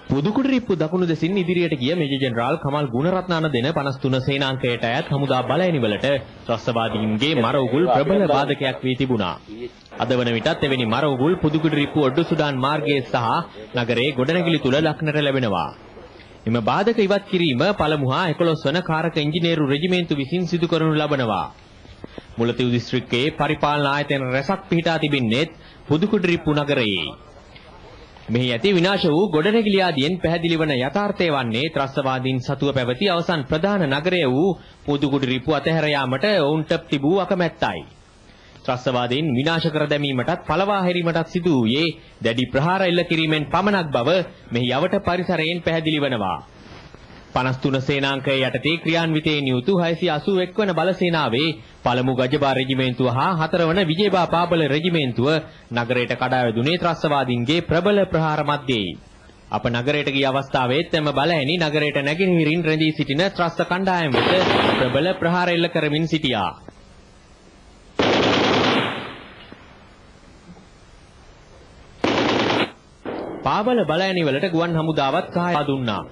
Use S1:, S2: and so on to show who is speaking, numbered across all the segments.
S1: පුදුකුඩරිප්පු දකුණු දෙසින් ඉදිරියට ගිය මේජර් ජෙනරාල් කමල් ගුණරත්න දෙන 53 සේනාංකයට අයත් හමුදා බලඇණිවලට ත්‍රස්තවාදීන්ගේ මර උගුල් ප්‍රබල බාධකයක් වී තිබුණා. අද වන විටත් එවැනි මර උගුල් පුදුකුඩරිප්පු ඔඩ්ඩු සුඩාන් මාර්ගයේ සහ නගරයේ ගොඩනැගිලි තුල දක්නට ලැබෙනවා. එම බාධක ඉවත් කිරීම පළමු හා 11 වන කාරක ඉංජිනේරු රෙජිමේන්තු විසින් සිදු කරනු ලබනවා. මුලතිව් දිස්ත්‍රික්කයේ පරිපාලන ආයතන රැසක් පිහිටා තිබෙන්නේත් පුදුකුඩරිප්පු නගරයේ. මෙහි ඇති විනාශ වූ ගොඩනැගිලි ආදියෙන් පැහැදිලි වන යථාර්ථය වන්නේ ත්‍රස්තවාදීන් සතුව පැවති අවසන් ප්‍රධාන නගරය වූ පුදුකුඩරිප්පු අතහැර යාමට ඔවුන්ට තිබූ අකමැත්තයි. ත්‍රස්තවාදීන් විනාශ කර දැමීමටත් පළවා හැරීමටත් සිදු වූයේ දැඩි ප්‍රහාර එල්ල කිරීමෙන් පමණක් බව මෙහි යවට පරිසරයෙන් පැහැදිලි වනවා. 53 සේනාංකයේ යටතේ ක්‍රියාන්විතයෙන් යුතු 681 වන බල සේනාවේ පළමු ගජබා රෙජිමේන්තුව හා 4 වන විජේබා පාබල රෙජිමේන්තුව නගරයට කඩා වැදුනේ ත්‍රස්තවාදීන්ගේ ප්‍රබල ප්‍රහාර මැදේ. අප නගරයට ගිය අවස්ථාවේත් එම බලඇණි නගරයට නැගෙනහිරින් රැඳී සිටින ත්‍රස්ත කණ්ඩායම් වෙත ප්‍රබල ප්‍රහාර එල්ල කරමින් සිටියා. පාබල බලඇණි වලට ගුවන් හමුදාවත් සහාය දුන්නා.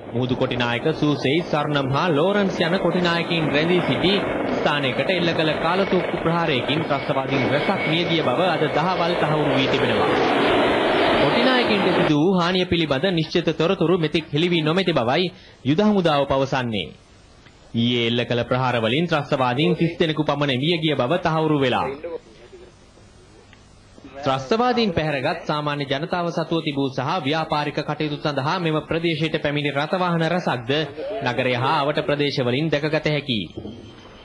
S1: මුහුදු කොටිනායක සූසෙයි සර්ණම් හා ලෝරන්ස් යන කොටිනායකින් රැඳී සිටි ස්ථානයකට එල්ල කළ කාලතෝක්කු ප්‍රහාරයකින් ත්‍රස්තවාදීන් රැසක් මියගිය බව අද දහවල් තහවුරු වී තිබෙනවා. කොටිනායකින්ට සිදු වූ හානිය පිළිබඳ නිශ්චිත තොරතුරු මෙතෙක් හෙළි වී නොමැති බවයි යුද හමුදාව පවසන්නේ. ඊයේ එල්ල කළ ප්‍රහාර වලින් ත්‍රස්තවාදීන් 30 දෙනෙකු පමණ මියගිය බව තහවුරු වෙලා. ත්‍රස්තවාදීන් පැහැරගත් සාමාන්‍ය ජනතාව සතුව තිබූ සහ ව්‍යාපාරික කටයුතු සඳහා මෙම ප්‍රදේශයට පැමිණි රථවාහන රැසක්ද නගරය හා අවට ප්‍රදේශවලින් දැකගත හැකියි.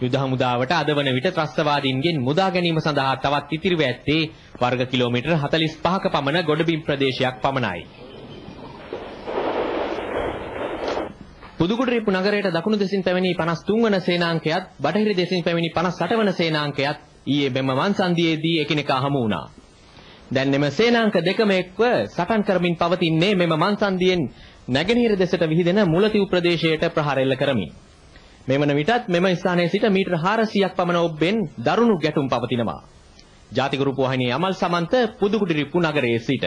S1: යුද හමුදාවට අද වන විට ත්‍රස්තවාදීන්ගෙන් මුදා ගැනීම සඳහා තවත් ඉතිරිව ඇත්තේ වර්ග කිලෝමීටර් 45ක පමණ ගොඩබිම් ප්‍රදේශයක් පමණයි. පුදුකුඩරිප්පු නගරයට දකුණු දෙසින් පැමිණි 53 වන සේනාංකයත් බටහිර දෙසින් පැමිණි 58 වන සේනාංකයත් ඊයේ බෙම්ම මන්සන්දියේදී එකිනෙකා හමු වුණා. දැන් මෙම සේනාංක දෙකම එක්ව සටන් කරමින් පවතින්නේ මෙම මන්සන්දියෙන් නැගෙනහිර දෙසට විහිදෙන මුලතිව් ප්‍රදේශයට ප්‍රහාර එල්ල කරමින්. මෙවන විටත් මෙම ස්ථානයේ සිට මීටර් 400ක් පමණ ඔබ්බෙන් දරුණු ගැටුම් පවතිනවා. ජාතික රූපවාහිනියේ අමල් සමන්ත පුදුකුඩරිප්පු නගරයේ සිට.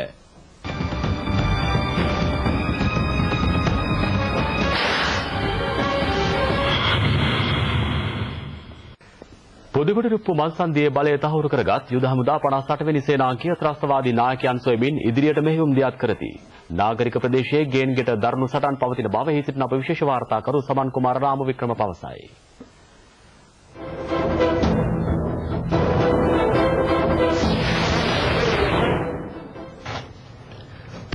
S2: පුදුකුඩරිප්පු මන්සන්දියේ බලය තහවුරු කරගත් යුද හමුදා 58 වෙනි සේනාංකය ත්‍රස්තවාදී නායකයන් සොයමින් ඉදිරියට මෙහෙයුම් දියත් කරති. නාගරික ප්‍රදේශයේ ගේන්ගෙට දරුණු සටන් පවතින බව එහි සිටින අප විශේෂ වාර්තාකරු සමන් කුමාර රාමවික්‍රම පවසයි.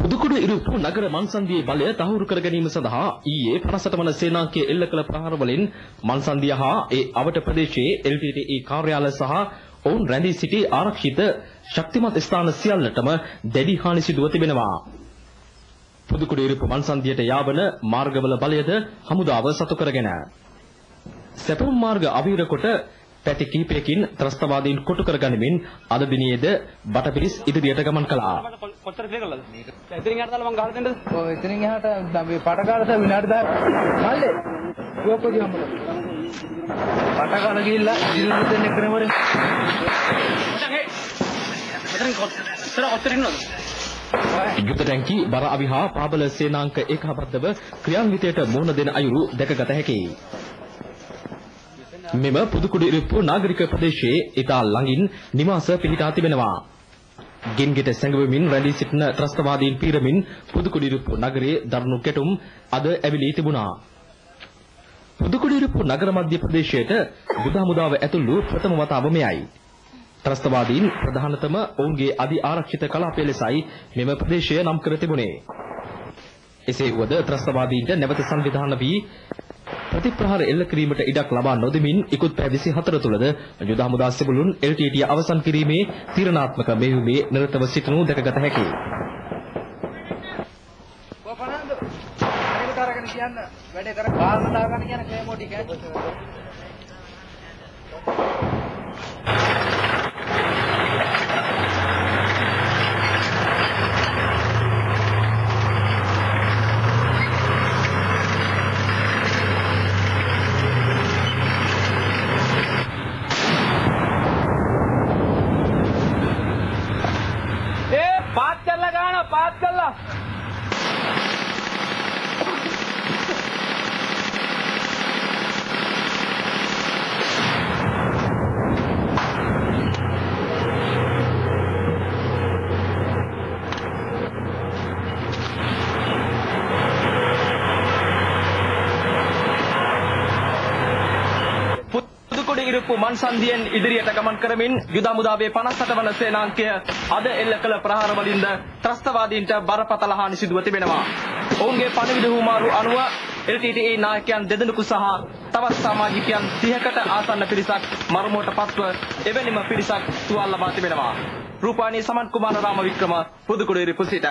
S2: පුදුකුඩරිප්පු නගර මන්සන්දියේ බලය තහවුරු කර ගැනීම සඳහා ඊයේ 58 වන සේනාංකයේ එල්ල කළ ප්‍රහාර වලින් මන්සන්දිය හා ඒ අවට ප්‍රදේශයේ LTTE කාර්යාලය සහ ඔවුන් රැඳී සිටි ආරක්ෂිත ශක්තිමත් ස්ථාන සියල්ලටම දැඩි හානි සිදුව තිබෙනවා. පුදුකුඩරිප්පු මන්සන්දියට යාවන මාර්ගවල බලයද හමුදාව සතු කරගෙන සැපුම් මාර්ග අවීර කොට පැති කිහිපයකින් ත්‍රස්තවාදීන් කොටු කර ගනිමින් අද දිනයේද බටපිරිස් ඉදිරියට ගමන් කළා.
S3: කොච්චර ක්ලියර් කළාද? එතනින් එහාට දාලා මං ගහලා දෙන්නද? ඔව් එතනින් එහාට මේ පටකාලට විනාඩි 10ක් මල්ලේ යොක්කොදී හම්බුනා. පටකාල ගිහිල්ලා ඉදිරියට දෙන්න එක්කනේ මරේ. එතනින් කොච්චර ඉන්නවද?
S2: යුද ටැංකි බර අවිහා පාබල සේනාංක ඒකාබද්ධව ක්‍රියාන්විතයට මුහුණ දෙන අයුරු දැකගත හැකියි. මෙම පුදුකුඩරිප්පු නාගරික ප්‍රදේශයේ ඉතා ළඟින් නිවාස පිහිටා තිබෙනවා. ගෙන්ගෙට සැඟවෙමින් රැඳී සිටින ත්‍රස්තවාදීන් පීරමින් පුදුකුඩරිප්පු නගරයේ දරුණු ගැටුම් අද ඇවිලී තිබුණා. පුදුකුඩරිප්පු නගර මධ්‍ය ප්‍රදේශයට යුද හමුදාව ඇතුළු ප්‍රථම වතාව මෙයයි. ත්‍රස්තවාදීන් ප්‍රධානතම ඔවුන්ගේ අධි ආරක්ෂිත කලාපය ලෙසයි මෙම ප්‍රදේශය නම් කර තිබුණේ. එසේ වුවද ත්‍රස්තවාදීන්ට නැවත සංවිධානය වී ප්‍රතිප්‍රහාර එල්ල කිරීමට ඉඩක් ලබා නොදෙමින් ඉකුත් පැය 24 තුළද යුද හමුදා සෙබළුන් LTTE අවසන් කිරීමේ තීරණාත්මක මෙහෙයුමේ නිරතව සිටිනු දැකගත හැකියි.
S3: කොපනන්ද? හරියට අරගෙන කියන්න වැඩේ කර බාල්ම දාගන්න කියන ක්ලේමෝ ටික.
S2: ඉරුප්පු මන්සන්දියෙන් ඉදිරියට ගමන් කරමින් යුද හමුදාවේ 58 වන සේනාංකය අද එල්ල කළ ප්‍රහාර වලින්ද ත්‍රස්තවාදීන්ට බරපතල හානි සිදුව තිබෙනවා. ඔවුන්ගේ පණිවිඩ හුමාරු අනුව LTTE නායකයන් දෙදෙනෙකු සහ තවත් සමාජිකයන් 30කට ආසන්න පිරිසක් මරමුවට පත්ව එවැනිම පිරිසක් තුවාල ලබා තිබෙනවා. රූපවාහිනී සමන් කුමාර රාම වික්‍රම පුදුකුඩිරි පුසිට